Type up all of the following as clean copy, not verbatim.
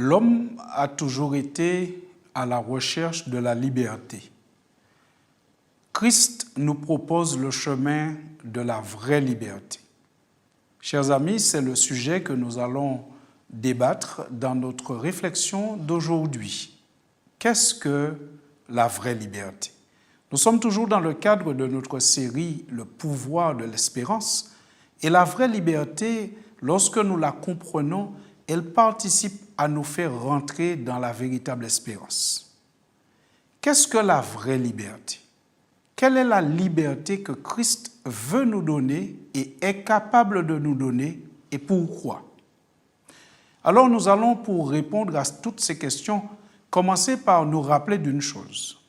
L'homme a toujours été à la recherche de la liberté. Christ nous propose le chemin de la vraie liberté. Chers amis, c'est le sujet que nous allons débattre dans notre réflexion d'aujourd'hui. Qu'est-ce que la vraie liberté? Nous sommes toujours dans le cadre de notre série « Le pouvoir de l'espérance » et la vraie liberté, lorsque nous la comprenons, elle participe à nous faire rentrer dans la véritable espérance. Qu'est-ce que la vraie liberté? Quelle est la liberté que Christ veut nous donner et est capable de nous donner et pourquoi? Alors nous allons, pour répondre à toutes ces questions, commencer par nous rappeler d'une chose.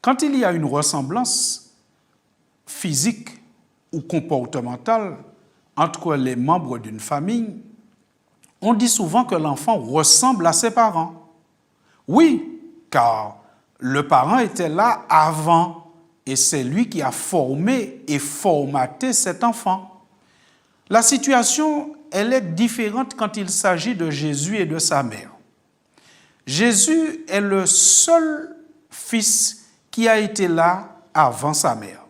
Quand il y a une ressemblance physique ou comportementale entre les membres d'une famille, on dit souvent que l'enfant ressemble à ses parents. Oui, car le parent était là avant et c'est lui qui a formé et formaté cet enfant. La situation, elle est différente quand il s'agit de Jésus et de sa mère. Jésus est le seul fils qui a été là avant sa mère.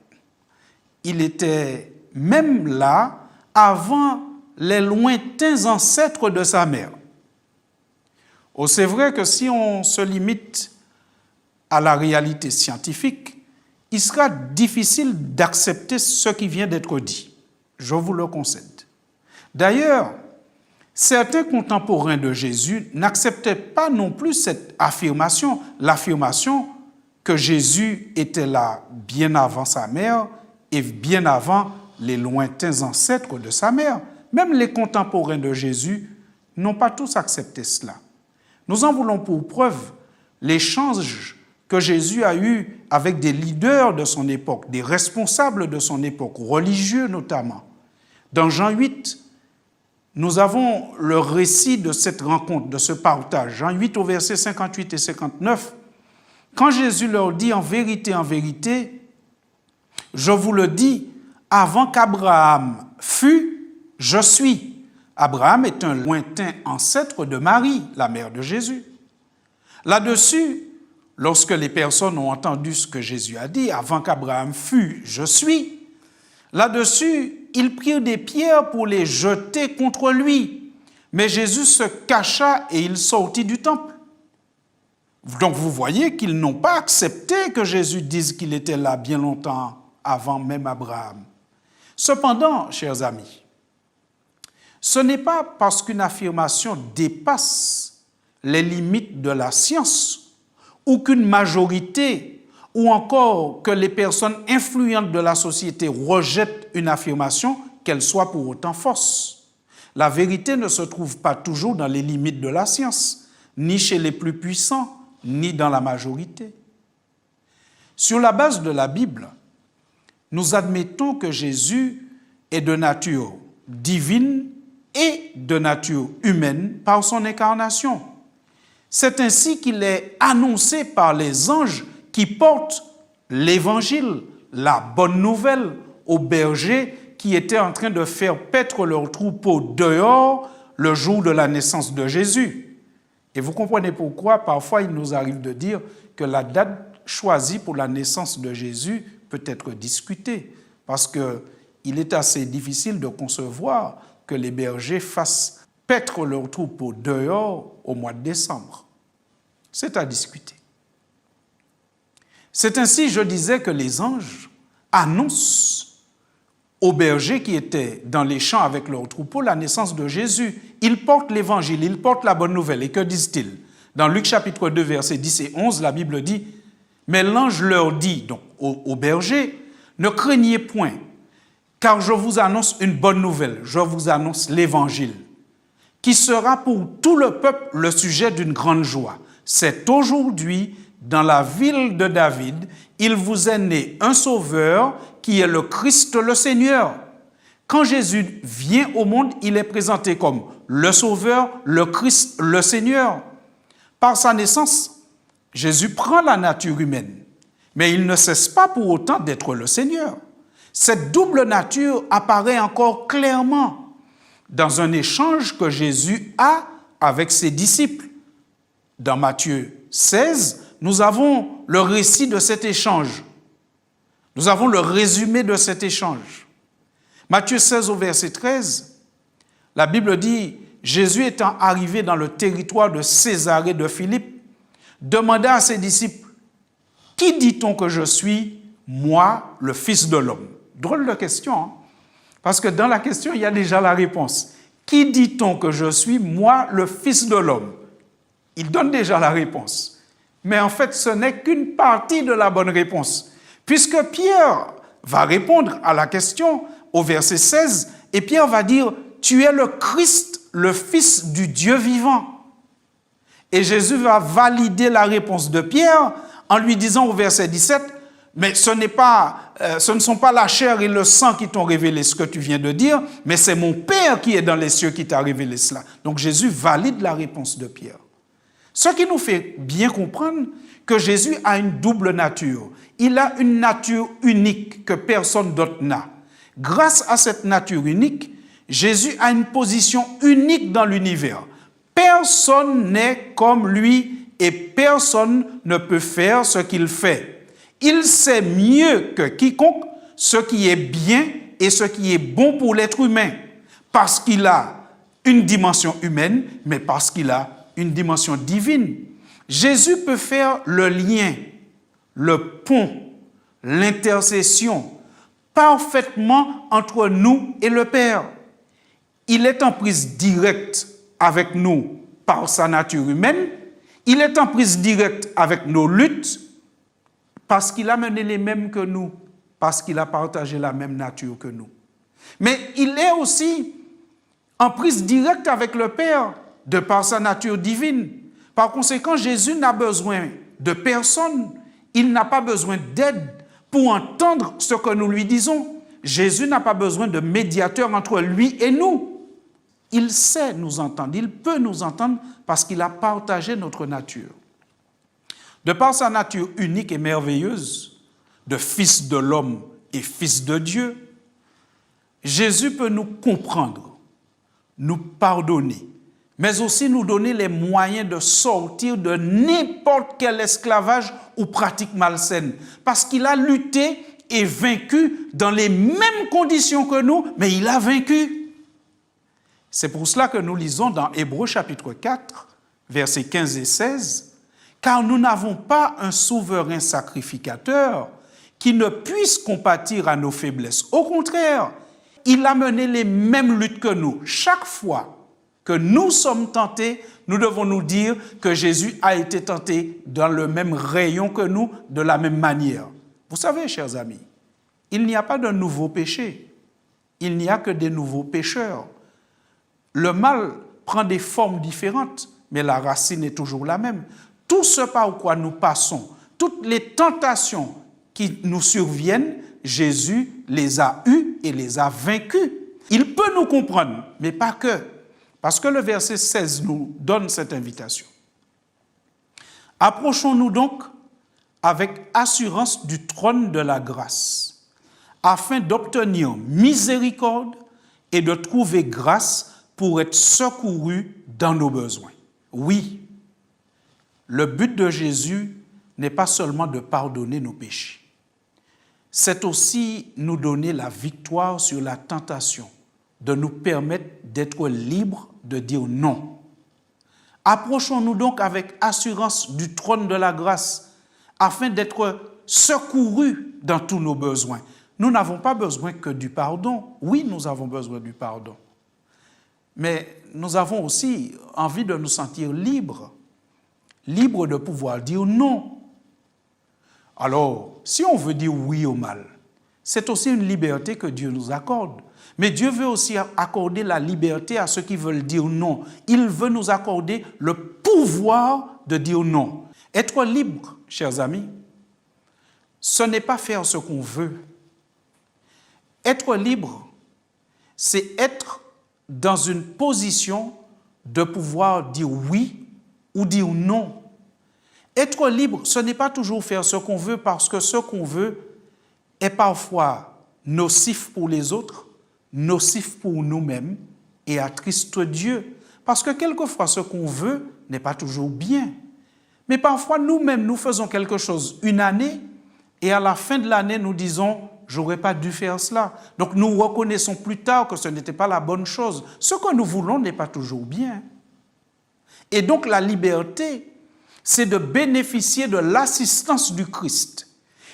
Il était même là avant les lointains ancêtres de sa mère. Oh, c'est vrai que si on se limite à la réalité scientifique, il sera difficile d'accepter ce qui vient d'être dit. Je vous le concède. D'ailleurs, certains contemporains de Jésus n'acceptaient pas non plus cette affirmation, l'affirmation que Jésus était là bien avant sa mère et bien avant les lointains ancêtres de sa mère. Même les contemporains de Jésus n'ont pas tous accepté cela. Nous en voulons pour preuve l'échange que Jésus a eu avec des leaders de son époque, des responsables de son époque, religieux notamment. Dans Jean 8, nous avons le récit de cette rencontre, de ce partage. Jean 8 au verset 58 et 59. Quand Jésus leur dit en vérité, je vous le dis, avant qu'Abraham fût, je suis. Abraham est un lointain ancêtre de Marie, la mère de Jésus. Là-dessus, lorsque les personnes ont entendu ce que Jésus a dit, avant qu'Abraham fût, je suis, là-dessus, ils prirent des pierres pour les jeter contre lui. Mais Jésus se cacha et il sortit du temple. Donc vous voyez qu'ils n'ont pas accepté que Jésus dise qu'il était là bien longtemps avant même Abraham. Cependant, chers amis, ce n'est pas parce qu'une affirmation dépasse les limites de la science ou qu'une majorité ou encore que les personnes influentes de la société rejettent une affirmation qu'elle soit pour autant fausse. La vérité ne se trouve pas toujours dans les limites de la science, ni chez les plus puissants, ni dans la majorité. Sur la base de la Bible, nous admettons que Jésus est de nature divine et de nature humaine par son incarnation. C'est ainsi qu'il est annoncé par les anges qui portent l'évangile, la bonne nouvelle, aux bergers qui étaient en train de faire paître leurs troupeaux dehors le jour de la naissance de Jésus. Et vous comprenez pourquoi parfois il nous arrive de dire que la date choisie pour la naissance de Jésus peut être discutée, parce qu'il est assez difficile de concevoir que les bergers fassent paître leurs troupeaux dehors au mois de décembre. C'est à discuter. C'est ainsi, je disais, que les anges annoncent aux bergers qui étaient dans les champs avec leurs troupeaux la naissance de Jésus. Ils portent l'évangile, ils portent la bonne nouvelle. Et que disent-ils? Dans Luc chapitre 2, versets 10 et 11, la Bible dit « Mais l'ange leur dit, donc aux bergers, ne craignez point, car je vous annonce une bonne nouvelle, je vous annonce l'évangile, qui sera pour tout le peuple le sujet d'une grande joie. C'est aujourd'hui, dans la ville de David, il vous est né un sauveur qui est le Christ le Seigneur. Quand Jésus vient au monde, il est présenté comme le Sauveur, le Christ, le Seigneur. Par sa naissance, Jésus prend la nature humaine, mais il ne cesse pas pour autant d'être le Seigneur. Cette double nature apparaît encore clairement dans un échange que Jésus a avec ses disciples. Dans Matthieu 16, nous avons le récit de cet échange. Nous avons le résumé de cet échange. Matthieu 16 au verset 13, la Bible dit, Jésus étant arrivé dans le territoire de Césarée de Philippe, demanda à ses disciples, « Qui dit-on que je suis, moi, le Fils de l'homme » Drôle de question, hein? Parce que dans la question, il y a déjà la réponse. « Qui dit-on que je suis, moi, le Fils de l'homme » Il donne déjà la réponse. Mais en fait, ce n'est qu'une partie de la bonne réponse. Puisque Pierre va répondre à la question au verset 16, et Pierre va dire, « Tu es le Christ, le Fils du Dieu vivant. » Et Jésus va valider la réponse de Pierre en lui disant au verset 17, « Mais ce ne sont pas la chair et le sang qui t'ont révélé ce que tu viens de dire, mais c'est mon Père qui est dans les cieux qui t'a révélé cela. » Donc Jésus valide la réponse de Pierre. Ce qui nous fait bien comprendre que Jésus a une double nature. Il a une nature unique que personne d'autre n'a. Grâce à cette nature unique, Jésus a une position unique dans l'univers. Personne n'est comme lui et personne ne peut faire ce qu'il fait. Il sait mieux que quiconque ce qui est bien et ce qui est bon pour l'être humain, parce qu'il a une dimension humaine, mais parce qu'il a une dimension divine. Jésus peut faire le lien, le pont, l'intercession parfaitement entre nous et le Père. Il est en prise directe avec nous par sa nature humaine, il est en prise directe avec nos luttes parce qu'il a mené les mêmes que nous, parce qu'il a partagé la même nature que nous. Mais il est aussi en prise directe avec le Père de par sa nature divine. Par conséquent, Jésus n'a besoin de personne, il n'a pas besoin d'aide pour entendre ce que nous lui disons. Jésus n'a pas besoin de médiateur entre lui et nous. Il sait nous entendre, il peut nous entendre parce qu'il a partagé notre nature. De par sa nature unique et merveilleuse, de fils de l'homme et fils de Dieu, Jésus peut nous comprendre, nous pardonner, mais aussi nous donner les moyens de sortir de n'importe quel esclavage ou pratique malsaine, parce qu'il a lutté et vaincu dans les mêmes conditions que nous, mais il a vaincu. C'est pour cela que nous lisons dans Hébreux chapitre 4, versets 15 et 16, « Car nous n'avons pas un souverain sacrificateur qui ne puisse compatir à nos faiblesses. Au contraire, il a mené les mêmes luttes que nous. Chaque fois que nous sommes tentés, nous devons nous dire que Jésus a été tenté dans le même rayon que nous, de la même manière. » Vous savez, chers amis, il n'y a pas de nouveau péché. Il n'y a que des nouveaux pécheurs. Le mal prend des formes différentes, mais la racine est toujours la même. Tout ce par quoi nous passons, toutes les tentations qui nous surviennent, Jésus les a eues et les a vaincus. Il peut nous comprendre, mais pas que. Parce que le verset 16 nous donne cette invitation. « Approchons-nous donc avec assurance du trône de la grâce, afin d'obtenir miséricorde et de trouver grâce pour être secourus dans nos besoins. » Oui, le but de Jésus n'est pas seulement de pardonner nos péchés, c'est aussi nous donner la victoire sur la tentation, de nous permettre d'être libres de dire non. Approchons-nous donc avec assurance du trône de la grâce, afin d'être secourus dans tous nos besoins. Nous n'avons pas besoin que du pardon. Oui, nous avons besoin du pardon. Mais nous avons aussi envie de nous sentir libres, libres de pouvoir dire non. Alors, si on veut dire oui au mal, c'est aussi une liberté que Dieu nous accorde. Mais Dieu veut aussi accorder la liberté à ceux qui veulent dire non. Il veut nous accorder le pouvoir de dire non. Être libre, chers amis, ce n'est pas faire ce qu'on veut. Être libre, c'est être dans une position de pouvoir dire oui ou dire non. Être libre, ce n'est pas toujours faire ce qu'on veut, parce que ce qu'on veut est parfois nocif pour les autres, nocif pour nous-mêmes et attriste Dieu. Parce que quelquefois, ce qu'on veut n'est pas toujours bien. Mais parfois, nous-mêmes, nous faisons quelque chose une année et à la fin de l'année, nous disons « j'aurais pas dû faire cela ». Donc, nous reconnaissons plus tard que ce n'était pas la bonne chose. Ce que nous voulons n'est pas toujours bien. Et donc, la liberté, c'est de bénéficier de l'assistance du Christ,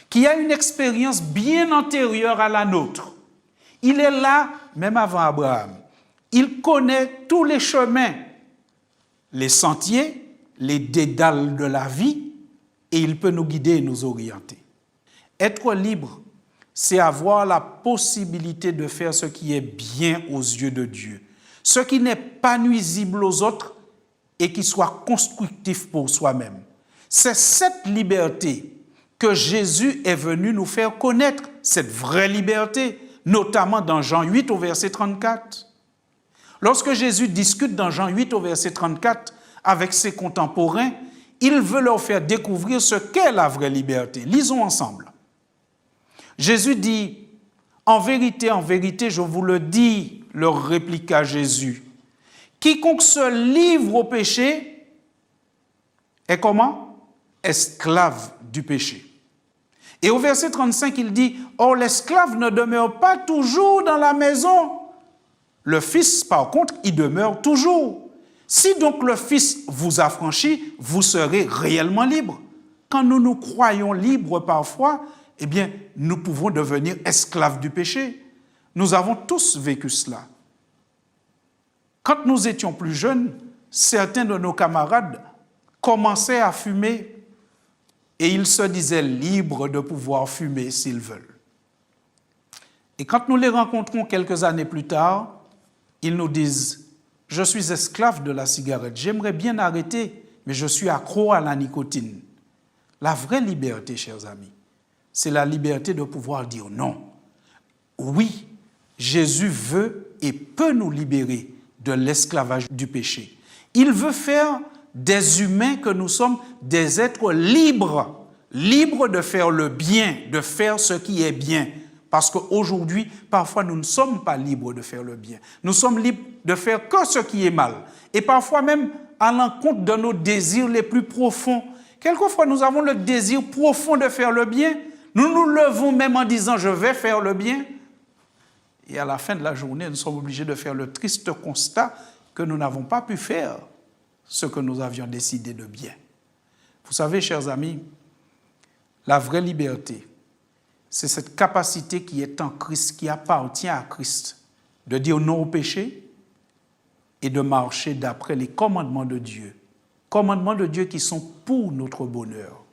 qui a une expérience bien antérieure à la nôtre. Il est là, même avant Abraham. Il connaît tous les chemins, les sentiers, les dédales de la vie, et il peut nous guider et nous orienter. Être libre, c'est avoir la possibilité de faire ce qui est bien aux yeux de Dieu, ce qui n'est pas nuisible aux autres et qui soit constructif pour soi-même. C'est cette liberté que Jésus est venu nous faire connaître, cette vraie liberté, notamment dans Jean 8 au verset 34. Lorsque Jésus discute dans Jean 8 au verset 34 avec ses contemporains, il veut leur faire découvrir ce qu'est la vraie liberté. Lisons ensemble. Jésus dit, « En vérité, je vous le dis, leur répliqua Jésus, quiconque se livre au péché est comment? Esclave du péché. » Et au verset 35, il dit, « Or, l'esclave ne demeure pas toujours dans la maison. Le Fils, par contre, y demeure toujours. Si donc le Fils vous affranchit, vous serez réellement libre. » Quand nous nous croyons libres parfois, eh bien, nous pouvons devenir esclaves du péché. Nous avons tous vécu cela. Quand nous étions plus jeunes, certains de nos camarades commençaient à fumer et ils se disaient libres de pouvoir fumer s'ils veulent. Et quand nous les rencontrons quelques années plus tard, ils nous disent « Je suis esclave de la cigarette, j'aimerais bien arrêter, mais je suis accro à la nicotine. » La vraie liberté, chers amis, c'est la liberté de pouvoir dire non. Oui, Jésus veut et peut nous libérer de l'esclavage du péché. Il veut faire des humains que nous sommes des êtres libres, libres de faire le bien, de faire ce qui est bien. Parce qu'aujourd'hui, parfois, nous ne sommes pas libres de faire le bien. Nous sommes libres de faire que ce qui est mal. Et parfois même à l'encontre de nos désirs les plus profonds. Quelquefois, nous avons le désir profond de faire le bien. Nous nous levons même en disant « je vais faire le bien ». Et à la fin de la journée, nous sommes obligés de faire le triste constat que nous n'avons pas pu faire ce que nous avions décidé de bien. Vous savez, chers amis, la vraie liberté, c'est cette capacité qui est en Christ, qui appartient à Christ, de dire non au péché et de marcher d'après les commandements de Dieu. Commandements de Dieu qui sont pour notre bonheur.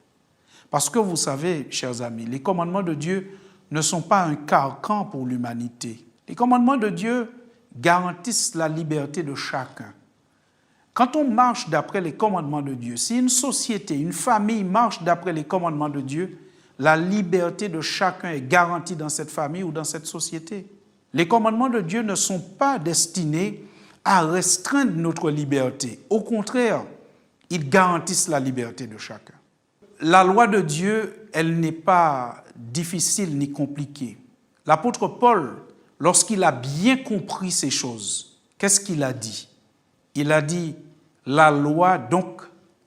Parce que vous savez, chers amis, les commandements de Dieu ne sont pas un carcan pour l'humanité. Les commandements de Dieu garantissent la liberté de chacun. Quand on marche d'après les commandements de Dieu, si une société, une famille marche d'après les commandements de Dieu, la liberté de chacun est garantie dans cette famille ou dans cette société. Les commandements de Dieu ne sont pas destinés à restreindre notre liberté. Au contraire, ils garantissent la liberté de chacun. La loi de Dieu, elle n'est pas difficile ni compliquée. L'apôtre Paul, lorsqu'il a bien compris ces choses, qu'est-ce qu'il a dit? Il a dit, la loi donc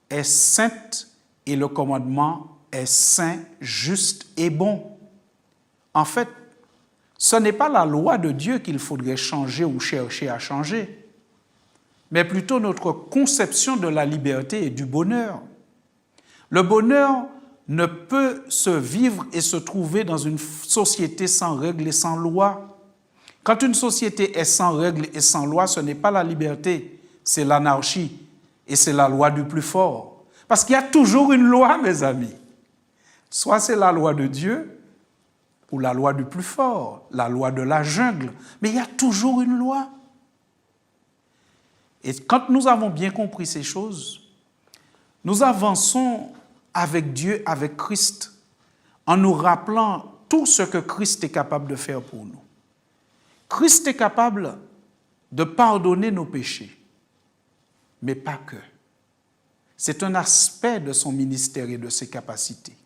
est sainte et le commandement est saint, juste et bon. En fait, ce n'est pas la loi de Dieu qu'il faudrait changer ou chercher à changer, mais plutôt notre conception de la liberté et du bonheur. Le bonheur ne peut se vivre et se trouver dans une société sans règles et sans loi. Quand une société est sans règles et sans loi, ce n'est pas la liberté, c'est l'anarchie et c'est la loi du plus fort. Parce qu'il y a toujours une loi, mes amis. Soit c'est la loi de Dieu ou la loi du plus fort, la loi de la jungle, mais il y a toujours une loi. Et quand nous avons bien compris ces choses, nous avançons avec Dieu, avec Christ, en nous rappelant tout ce que Christ est capable de faire pour nous. Christ est capable de pardonner nos péchés, mais pas que. C'est un aspect de son ministère et de ses capacités.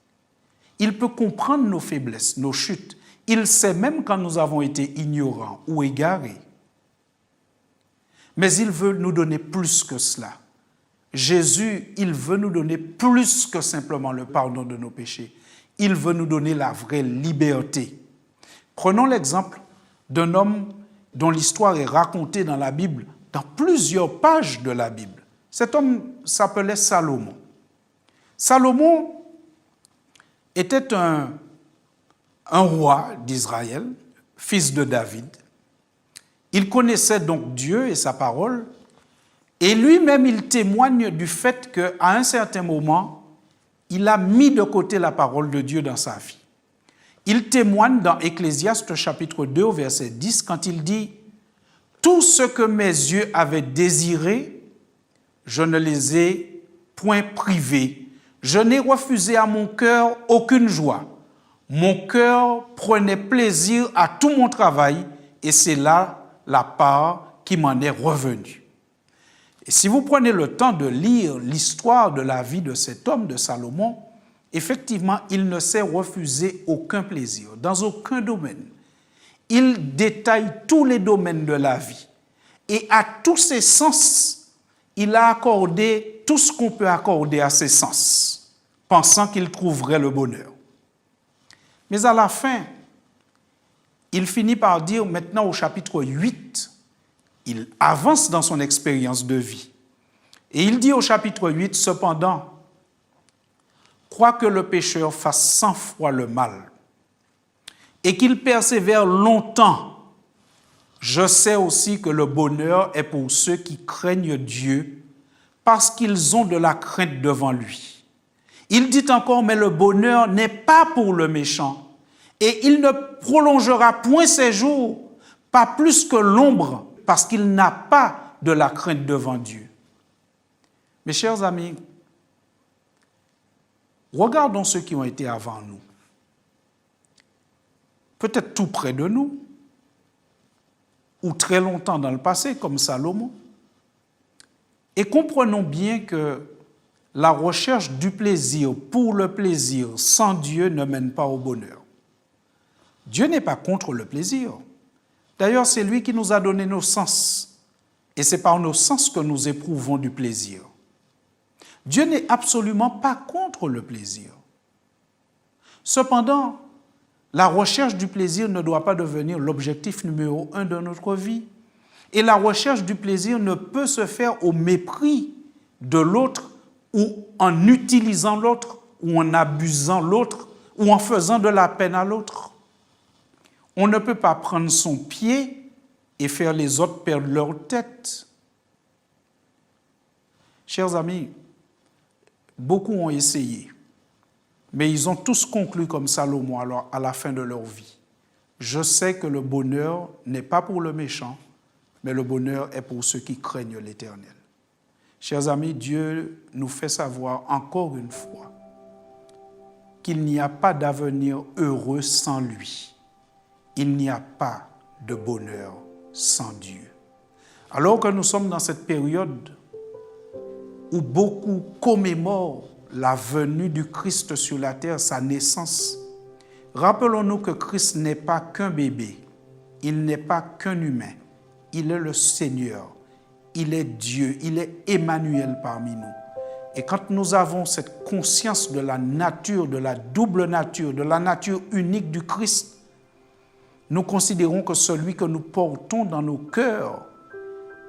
Il peut comprendre nos faiblesses, nos chutes. Il sait même quand nous avons été ignorants ou égarés. Mais il veut nous donner plus que cela. Jésus, il veut nous donner plus que simplement le pardon de nos péchés. Il veut nous donner la vraie liberté. Prenons l'exemple d'un homme dont l'histoire est racontée dans la Bible, dans plusieurs pages de la Bible. Cet homme s'appelait Salomon. Salomon était un roi d'Israël, fils de David. Il connaissait donc Dieu et sa parole, et lui-même, il témoigne du fait qu'à un certain moment, il a mis de côté la parole de Dieu dans sa vie. Il témoigne dans Ecclésiaste chapitre 2 au verset 10 quand il dit « Tout ce que mes yeux avaient désiré, je ne les ai point privés. Je n'ai refusé à mon cœur aucune joie. Mon cœur prenait plaisir à tout mon travail et c'est là la part qui m'en est revenue. » Et si vous prenez le temps de lire l'histoire de la vie de cet homme, de Salomon, effectivement, il ne s'est refusé aucun plaisir, dans aucun domaine. Il détaille tous les domaines de la vie. Et à tous ses sens, il a accordé tout ce qu'on peut accorder à ses sens, pensant qu'il trouverait le bonheur. Mais à la fin, il finit par dire, maintenant au chapitre 8, il avance dans son expérience de vie. Et il dit au chapitre 8, cependant, quoique le pécheur fasse 100 fois le mal et qu'il persévère longtemps, je sais aussi que le bonheur est pour ceux qui craignent Dieu parce qu'ils ont de la crainte devant lui. Il dit encore, mais le bonheur n'est pas pour le méchant et il ne prolongera point ses jours, pas plus que l'ombre, parce qu'il n'a pas de la crainte devant Dieu. Mes chers amis, regardons ceux qui ont été avant nous, peut-être tout près de nous, ou très longtemps dans le passé, comme Salomon, et comprenons bien que la recherche du plaisir pour le plaisir sans Dieu ne mène pas au bonheur. Dieu n'est pas contre le plaisir. D'ailleurs, c'est lui qui nous a donné nos sens, et c'est par nos sens que nous éprouvons du plaisir. Dieu n'est absolument pas contre le plaisir. Cependant, la recherche du plaisir ne doit pas devenir l'objectif numéro 1 de notre vie. Et la recherche du plaisir ne peut se faire au mépris de l'autre ou en utilisant l'autre ou en abusant l'autre ou en faisant de la peine à l'autre. On ne peut pas prendre son pied et faire les autres perdre leur tête. Chers amis, beaucoup ont essayé, mais ils ont tous conclu comme Salomon à la fin de leur vie. Je sais que le bonheur n'est pas pour le méchant, mais le bonheur est pour ceux qui craignent l'Éternel. Chers amis, Dieu nous fait savoir encore une fois qu'il n'y a pas d'avenir heureux sans lui. Il n'y a pas de bonheur sans Dieu. Alors que nous sommes dans cette période où beaucoup commémorent la venue du Christ sur la terre, sa naissance, rappelons-nous que Christ n'est pas qu'un bébé, il n'est pas qu'un humain, il est le Seigneur, il est Dieu, il est Emmanuel parmi nous. Et quand nous avons cette conscience de la nature, de la double nature, de la nature unique du Christ, nous considérons que celui que nous portons dans nos cœurs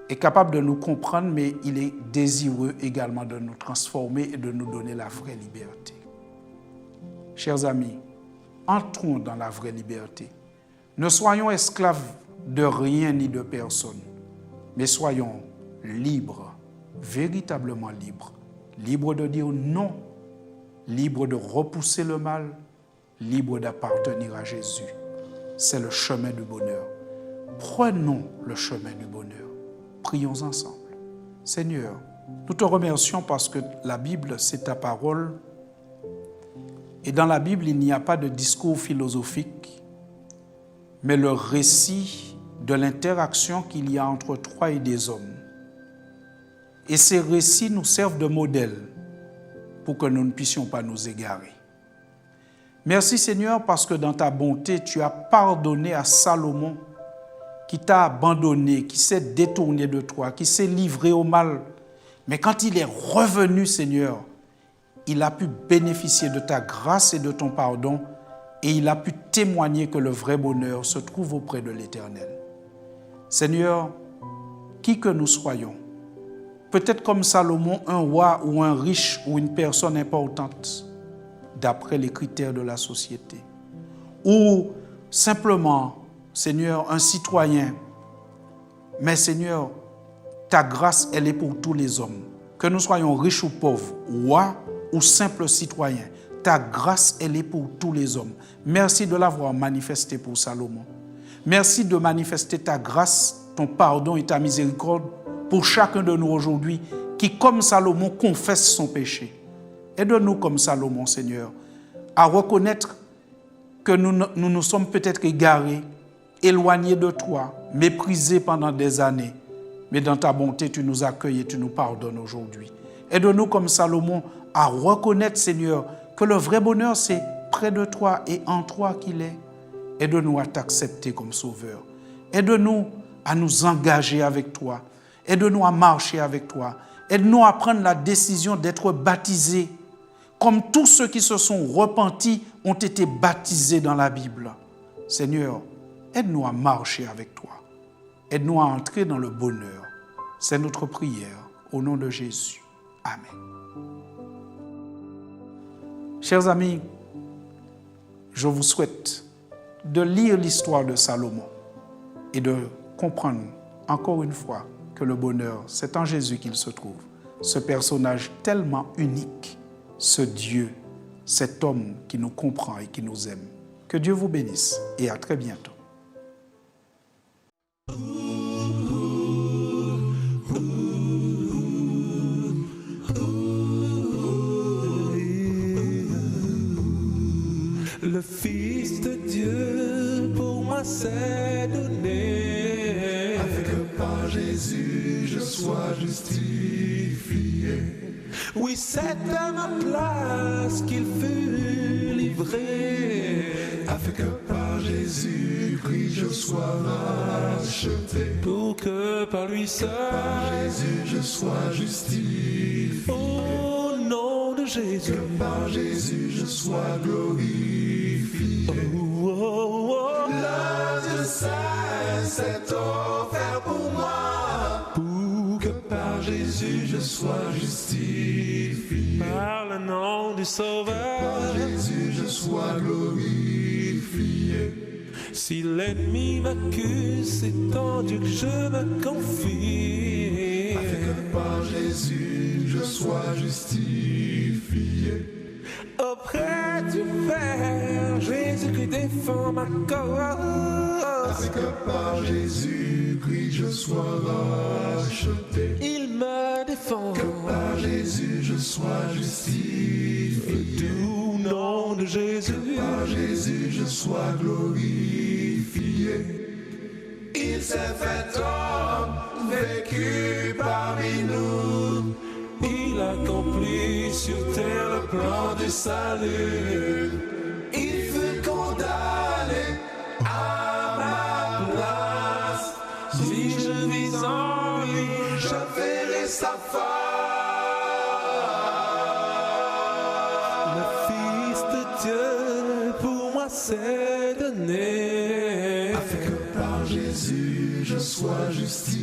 est capable de nous comprendre, mais il est désireux également de nous transformer et de nous donner la vraie liberté. Chers amis, entrons dans la vraie liberté. Ne soyons esclaves de rien ni de personne, mais soyons libres, véritablement libres. Libres de dire non, libres de repousser le mal, libres d'appartenir à Jésus. C'est le chemin du bonheur. Prenons le chemin du bonheur. Prions ensemble. Seigneur, nous te remercions parce que la Bible, c'est ta parole. Et dans la Bible, il n'y a pas de discours philosophique, mais le récit de l'interaction qu'il y a entre toi et des hommes. Et ces récits nous servent de modèle pour que nous ne puissions pas nous égarer. Merci Seigneur parce que dans ta bonté, tu as pardonné à Salomon qui t'a abandonné, qui s'est détourné de toi, qui s'est livré au mal. Mais quand il est revenu, Seigneur, il a pu bénéficier de ta grâce et de ton pardon et il a pu témoigner que le vrai bonheur se trouve auprès de l'Éternel. Seigneur, qui que nous soyons, peut-être comme Salomon, un roi ou un riche ou une personne importante, d'après les critères de la société, ou simplement, Seigneur, un citoyen. Mais Seigneur, ta grâce, elle est pour tous les hommes. Que nous soyons riches ou pauvres, rois ou simples citoyens, ta grâce, elle est pour tous les hommes. Merci de l'avoir manifestée pour Salomon. Merci de manifester ta grâce, ton pardon et ta miséricorde pour chacun de nous aujourd'hui qui, comme Salomon, confesse son péché. Aide-nous comme Salomon, Seigneur, à reconnaître que nous sommes peut-être égarés, éloignés de toi, méprisés pendant des années. Mais dans ta bonté, tu nous accueilles et tu nous pardonnes aujourd'hui. Aide-nous comme Salomon à reconnaître, Seigneur, que le vrai bonheur, c'est près de toi et en toi qu'il est. Aide-nous à t'accepter comme sauveur. Aide-nous à nous engager avec toi. Aide-nous à marcher avec toi. Aide-nous à prendre la décision d'être baptisés, comme tous ceux qui se sont repentis ont été baptisés dans la Bible. Seigneur, aide-nous à marcher avec toi. Aide-nous à entrer dans le bonheur. C'est notre prière au nom de Jésus. Amen. Chers amis, je vous souhaite de lire l'histoire de Salomon et de comprendre encore une fois que le bonheur, c'est en Jésus qu'il se trouve. Ce personnage tellement unique, ce Dieu, cet homme qui nous comprend et qui nous aime. Que Dieu vous bénisse et à très bientôt. Le Fils de Dieu pour moi s'est donné, afin que par Jésus je sois justifié. Oui, c'est à ma place qu'il fut livré, afin que par Jésus-Christ je sois racheté. Pour que par lui seul, par Jésus je sois justifié. Au nom de Jésus, que par Jésus je sois glorifié. Oh, oh, oh. Le Dieu saint s'est offert pour moi, pour que par Jésus je sois justifié. Par le nom du Sauveur, que par Jésus je sois glorifié. Si l'ennemi m'accuse, c'est en Dieu que je me confie, afin que par Jésus je sois justifié. Auprès du Père, Jésus-Christ défend ma cause, afin que par Jésus-Christ je sois racheté. Il me défend, que par Jésus je sois justifié. Au nom de Jésus, que par Jésus je sois glorifié. Il s'est fait homme, vécu parmi nous. Il accomplit sur terre le plan du salut. Il fut condamné à ma place. Si je vis en lui, je verrai sa face. Le Fils de Dieu pour moi s'est donné, afin que par Jésus je sois justifié.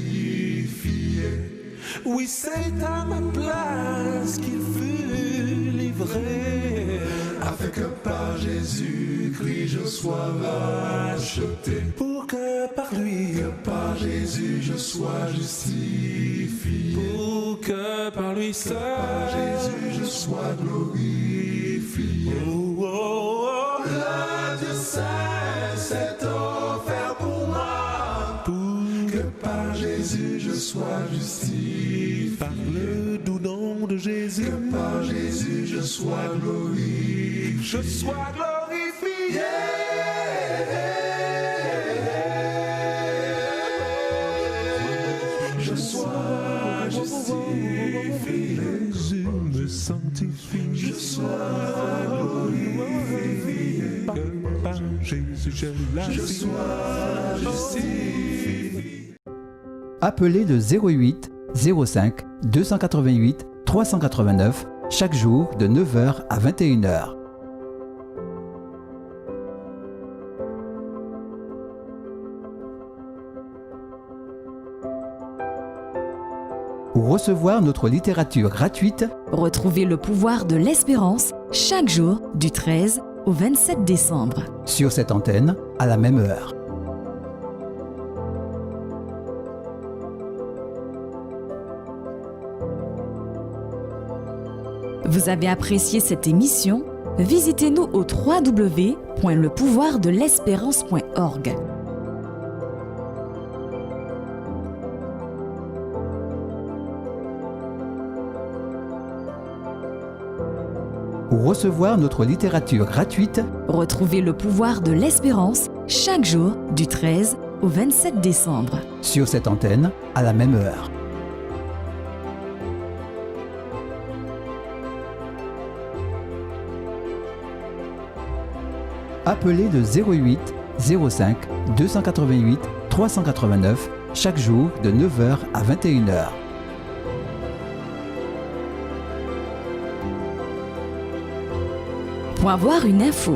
Oui, c'est à ma place qu'il fut livré, afin que par Jésus-Christ je sois racheté. Pour que par lui, que par Jésus je sois justifié. Pour que par lui seul, que par Jésus je sois glorifié. Oh, oh, oh. Le Dieu saint s'est offert pour moi, pour que par Jésus je sois justifié. Par le doux nom de Jésus, que par Jésus je sois glorifié. Je sois glorifié. Je sois justifié. Jésus me sanctifie. Je sois glorifié. Par Jésus je l'ai. Je sois justifié. Appelez le 08 05 288 389 chaque jour de 9h à 21h. Pour recevoir notre littérature gratuite, Retrouvez le pouvoir de l'espérance chaque jour du 13 au 27 décembre. sur cette antenne, à la même heure. Vous avez apprécié cette émission? Visitez-nous au www.lepouvoirdelespérance.org. Pour recevoir notre littérature gratuite, Retrouvez le pouvoir de l'espérance chaque jour du 13 au 27 décembre. sur cette antenne, à la même heure. Appelez le 08 05 288 389 chaque jour de 9h à 21h. Pour avoir une info,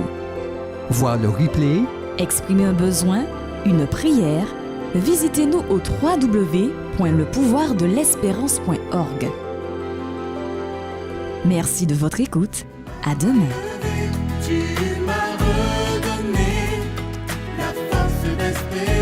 Voir le replay, exprimer un besoin, une prière, visitez-nous au www.lepouvoirdelespérance.org. Merci de votre écoute. À demain. Tu m'as redonné la force d'espérer.